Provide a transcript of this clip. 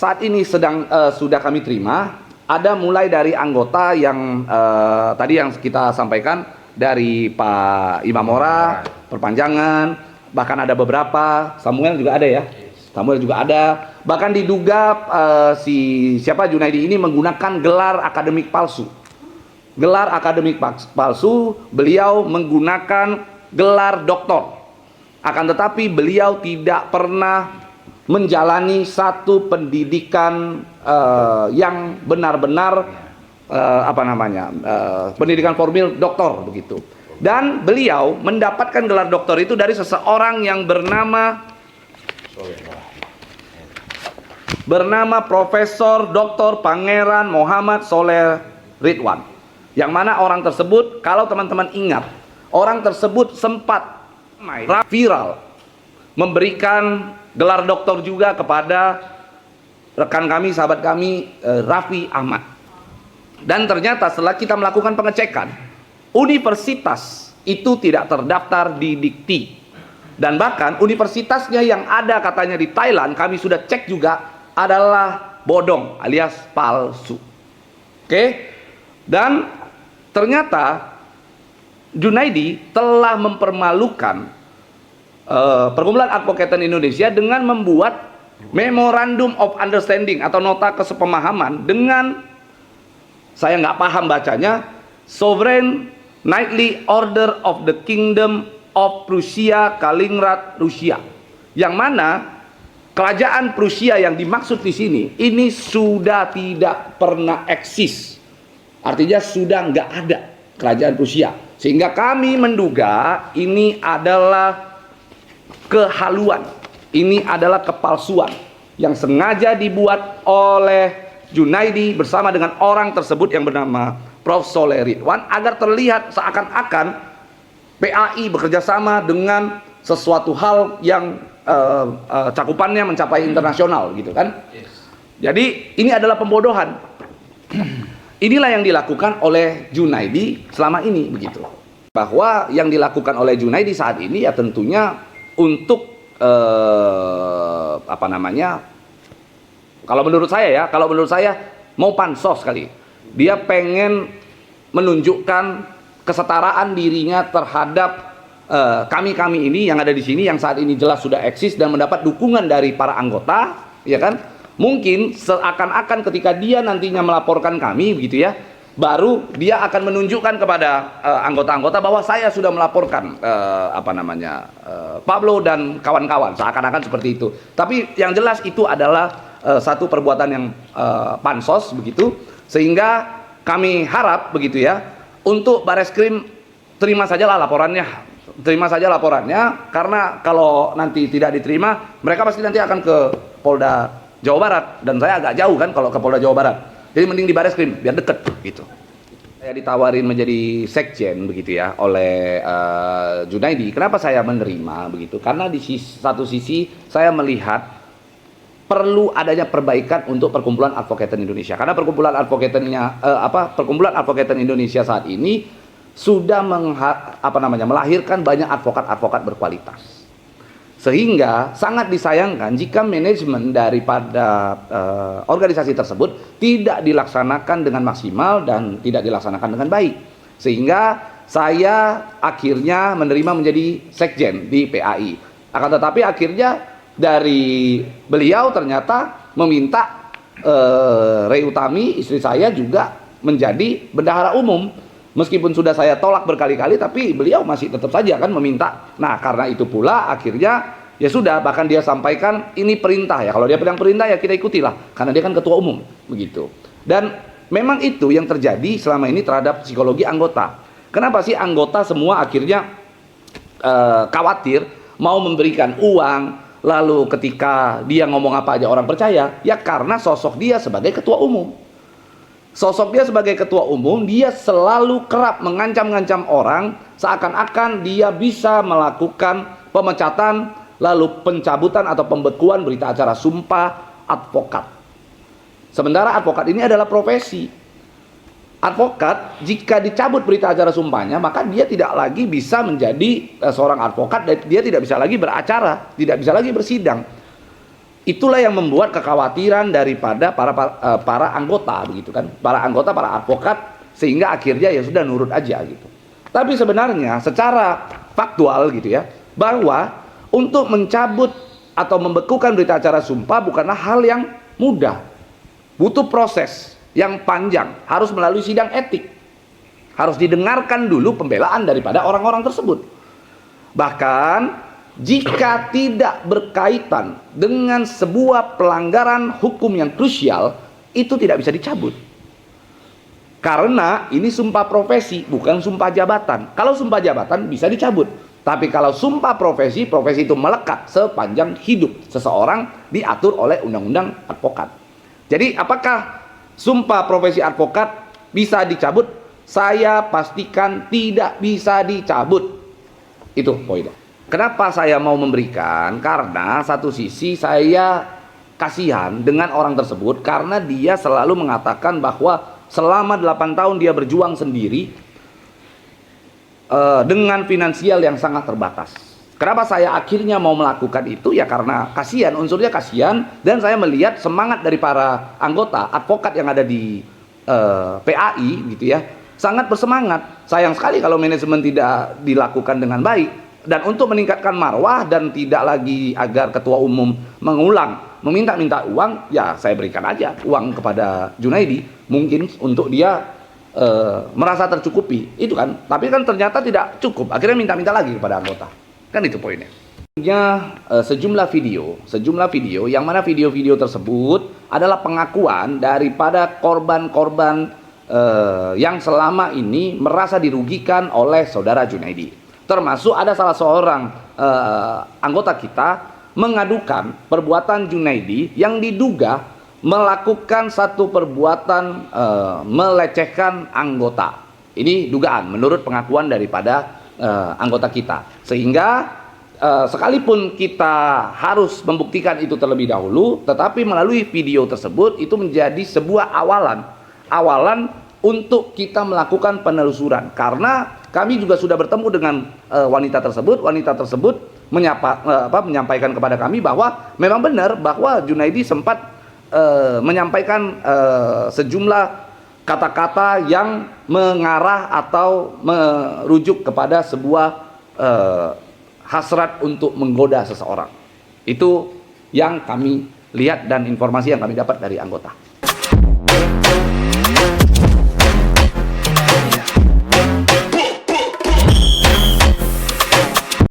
saat ini sudah kami terima, ada mulai dari anggota yang tadi yang kita sampaikan dari Pak Imam Mora, perpanjangan, bahkan ada beberapa, Samuel juga ada ya, Samuel juga ada, bahkan diduga Junaidi ini menggunakan gelar akademik palsu. Gelar akademik palsu, beliau menggunakan gelar doktor. Akan tetapi beliau tidak pernah menjalani satu pendidikan yang benar-benar pendidikan formal doktor begitu. Dan beliau mendapatkan gelar doktor itu dari seseorang yang bernama Profesor Dr. Pangeran Muhammad Soleh Ridwan. Yang mana orang tersebut, kalau teman-teman ingat, orang tersebut sempat viral memberikan gelar doktor juga kepada rekan kami, sahabat kami, Raffi Ahmad. Dan ternyata setelah kita melakukan pengecekan, universitas itu tidak terdaftar di Dikti. Dan bahkan universitasnya yang ada katanya di Thailand, kami sudah cek juga, adalah bodong alias palsu. Oke? Dan ternyata Junaidi telah mempermalukan Perkumpulan Advokaten Indonesia dengan membuat Memorandum of Understanding atau nota kesepemahaman dengan, saya nggak paham bacanya, Sovereign Knightly Order of the Kingdom of Prussia Kaliningrad, Rusia, yang mana kerajaan Prusia yang dimaksud di sini ini sudah tidak pernah eksis, artinya sudah nggak ada kerajaan Prusia, sehingga kami menduga ini adalah kehaluan, ini adalah kepalsuan yang sengaja dibuat oleh Junaidi bersama dengan orang tersebut yang bernama Prof. Soleh Ridwan, agar terlihat seakan-akan PAI bekerja sama dengan sesuatu hal yang cakupannya mencapai internasional gitu kan. Jadi ini adalah pembodohan. Inilah yang dilakukan oleh Junaidi selama ini begitu. Bahwa yang dilakukan oleh Junaidi saat ini ya tentunya untuk kalau menurut saya mau pansos kali. Dia pengen menunjukkan kesetaraan dirinya terhadap kami ini yang ada di sini, yang saat ini jelas sudah eksis dan mendapat dukungan dari para anggota, ya kan? Mungkin seakan-akan ketika dia nantinya melaporkan kami begitu ya, baru dia akan menunjukkan kepada anggota-anggota bahwa saya sudah melaporkan Pablo dan kawan-kawan, seakan-akan seperti itu. Tapi yang jelas itu adalah satu perbuatan yang pansos begitu, sehingga kami harap begitu ya, untuk Bareskrim terima sajalah laporannya, karena kalau nanti tidak diterima, mereka pasti nanti akan ke Polda Jawa Barat, dan saya agak jauh kan kalau ke Polda Jawa Barat. Jadi mending di Bareskrim biar deket gitu. Saya ditawarin menjadi sekjen begitu ya oleh Junaidi. Kenapa saya menerima begitu? Karena di satu sisi saya melihat perlu adanya perbaikan untuk Perkumpulan Advokaten Indonesia. Karena Perkumpulan Advokaten Indonesia saat ini sudah melahirkan banyak advokat-advokat berkualitas. Sehingga sangat disayangkan jika manajemen daripada organisasi tersebut tidak dilaksanakan dengan maksimal dan tidak dilaksanakan dengan baik. Sehingga saya akhirnya menerima menjadi sekjen di PAI. Akan tetapi akhirnya dari beliau ternyata meminta Rey Utami, istri saya, juga menjadi bendahara umum. Meskipun sudah saya tolak berkali-kali, tapi beliau masih tetap saja kan meminta. Nah, karena itu pula akhirnya ya sudah, bahkan dia sampaikan ini perintah ya. Kalau dia bilang perintah ya kita ikutilah, karena dia kan ketua umum begitu. Dan memang itu yang terjadi selama ini terhadap psikologi anggota. Kenapa sih anggota semua akhirnya khawatir mau memberikan uang, lalu ketika dia ngomong apa aja orang percaya? Ya karena sosok dia sebagai ketua umum. Sosok dia sebagai ketua umum, dia selalu kerap mengancam-ngancam orang, seakan-akan dia bisa melakukan pemecatan, lalu pencabutan atau pembekuan berita acara sumpah advokat. Sementara advokat ini adalah profesi. Advokat jika dicabut berita acara sumpahnya, maka dia tidak lagi bisa menjadi seorang advokat, dan dia tidak bisa lagi beracara, tidak bisa lagi bersidang. Itulah yang membuat kekhawatiran daripada para anggota, begitu kan, para anggota, para advokat, sehingga akhirnya ya sudah nurut aja gitu. Tapi sebenarnya secara faktual gitu ya, bahwa untuk mencabut atau membekukan berita acara sumpah bukanlah hal yang mudah, butuh proses yang panjang, harus melalui sidang etik, harus didengarkan dulu pembelaan daripada orang-orang tersebut. Bahkan jika tidak berkaitan dengan sebuah pelanggaran hukum yang krusial, itu tidak bisa dicabut. Karena ini sumpah profesi, bukan sumpah jabatan. Kalau sumpah jabatan bisa dicabut. Tapi kalau sumpah profesi, profesi itu melekat sepanjang hidup seseorang, diatur oleh undang-undang advokat. Jadi apakah sumpah profesi advokat bisa dicabut? Saya pastikan tidak bisa dicabut. Itu poinnya. Kenapa saya mau memberikan? Karena satu sisi saya kasihan dengan orang tersebut, karena dia selalu mengatakan bahwa selama 8 tahun dia berjuang sendiri dengan finansial yang sangat terbatas. Kenapa saya akhirnya mau melakukan itu? Ya karena kasihan, unsurnya kasihan, dan saya melihat semangat dari para anggota advokat yang ada di PAI gitu ya, sangat bersemangat. Sayang sekali kalau manajemen tidak dilakukan dengan baik. Dan untuk meningkatkan marwah dan tidak lagi agar ketua umum mengulang meminta-minta uang, ya saya berikan aja uang kepada Junaidi, mungkin untuk dia merasa tercukupi, itu kan. Tapi kan ternyata tidak cukup, akhirnya minta-minta lagi kepada anggota. Kan itu poinnya. Sejumlah video yang mana video-video tersebut adalah pengakuan daripada korban-korban yang selama ini merasa dirugikan oleh saudara Junaidi. Termasuk ada salah seorang anggota kita mengadukan perbuatan Junaidi yang diduga melakukan satu perbuatan melecehkan anggota. Ini dugaan menurut pengakuan daripada anggota kita. Sehingga sekalipun kita harus membuktikan itu terlebih dahulu, tetapi melalui video tersebut itu menjadi sebuah awalan untuk kita melakukan penelusuran. Karena kami juga sudah bertemu dengan wanita tersebut menyampaikan kepada kami bahwa memang benar bahwa Junaidi sempat menyampaikan sejumlah kata-kata yang mengarah atau merujuk kepada sebuah hasrat untuk menggoda seseorang. Itu yang kami lihat dan informasi yang kami dapat dari anggota.